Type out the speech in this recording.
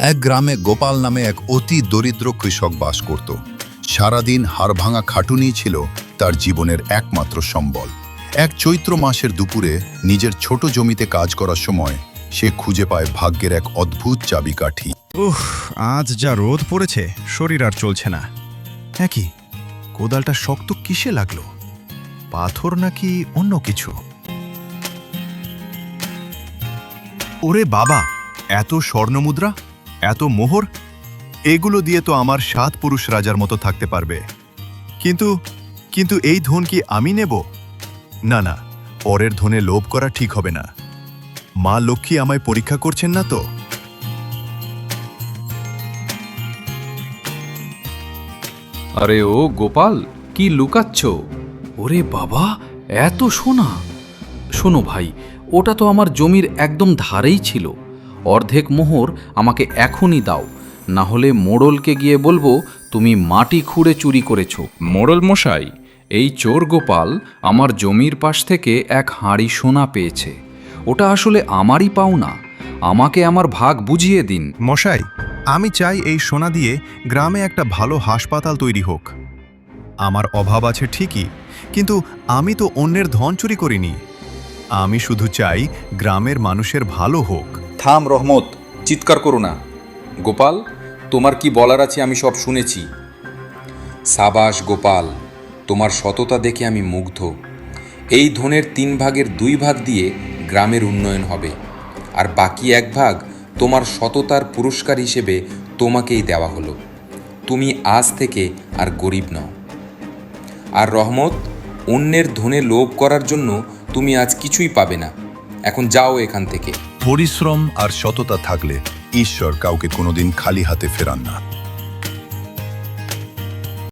এক গ্রামে গোপাল নামে এক অতি দরিদ্র কৃষক বাস করত। সারাদিন হাড়ভাঙা খাটুনি ছিল তার জীবনের একমাত্র সম্বল। এক চৈত্র মাসের দুপুরে নিজের ছোট জমিতে কাজ করার সময় সে খুঁজে পায় ভাগ্যের এক অদ্ভুত চাবিকাঠি। আজ যা রোদ পড়েছে, শরীর আর চলছে না। একই কোদালটা শক্ত কিসে লাগলো? পাথর নাকি অন্য কিছু? ওরে বাবা, এত স্বর্ণমুদ্রা, এত মোহর, এগুলো দিয়ে তো আমার 7 পুরুষ রাজার মতো থাকতে পারবে। কিন্তু এই ধন কি আমি নেব? না না, পরের ধনে লোভ করা ঠিক হবে না। মা লক্ষ্মী আমায় পরীক্ষা করছেন না তো? আরে ও গোপাল, কি লুকাচ্ছ? ওরে বাবা, এত সোনা! শোনো ভাই, ওটা তো আমার জমির একদম ধারেই ছিল। অর্ধেক মোহর আমাকে এখনই দাও, না হলে মোড়লকে গিয়ে বলবো তুমি মাটি খুঁড়ে চুরি করেছো। মোড়ল মশাই, এই চোর গোপাল আমার জমির পাশ থেকে এক হাঁড়ি সোনা পেয়েছে। ওটা আসলে আমারই পাওনা, আমাকে আমার ভাগ বুঝিয়ে দিন। মশাই, আমি চাই এই সোনা দিয়ে গ্রামে একটা ভালো হাসপাতাল তৈরি হোক। আমার অভাব আছে ঠিকই, কিন্তু আমি তো অন্যের ধন চুরি করিনি। আমি শুধু চাই গ্রামের মানুষের ভালো হোক। থাম রহমত, চিৎকার করো না। গোপাল, তোমার কি বলার আছে আমি সব শুনেছি। সাবাস গোপাল, তোমার সততা দেখে আমি মুগ্ধ। এই ধনের 3 ভাগের 2 ভাগ দিয়ে গ্রামের উন্নয়ন হবে, আর বাকি 1 ভাগ তোমার সততার পুরস্কার হিসেবে তোমাকেই দেওয়া হলো। তুমি আজ থেকে আর গরিব নও। আর রহমত, অন্যের ধনে লোভ করার জন্য তুমি আজ কিছুই পাবে না। এখন যাও এখান থেকে। পরিশ্রম আর সততা থাকলে ঈশ্বর কাউকে কোনোদিন খালি হাতে ফেরান না।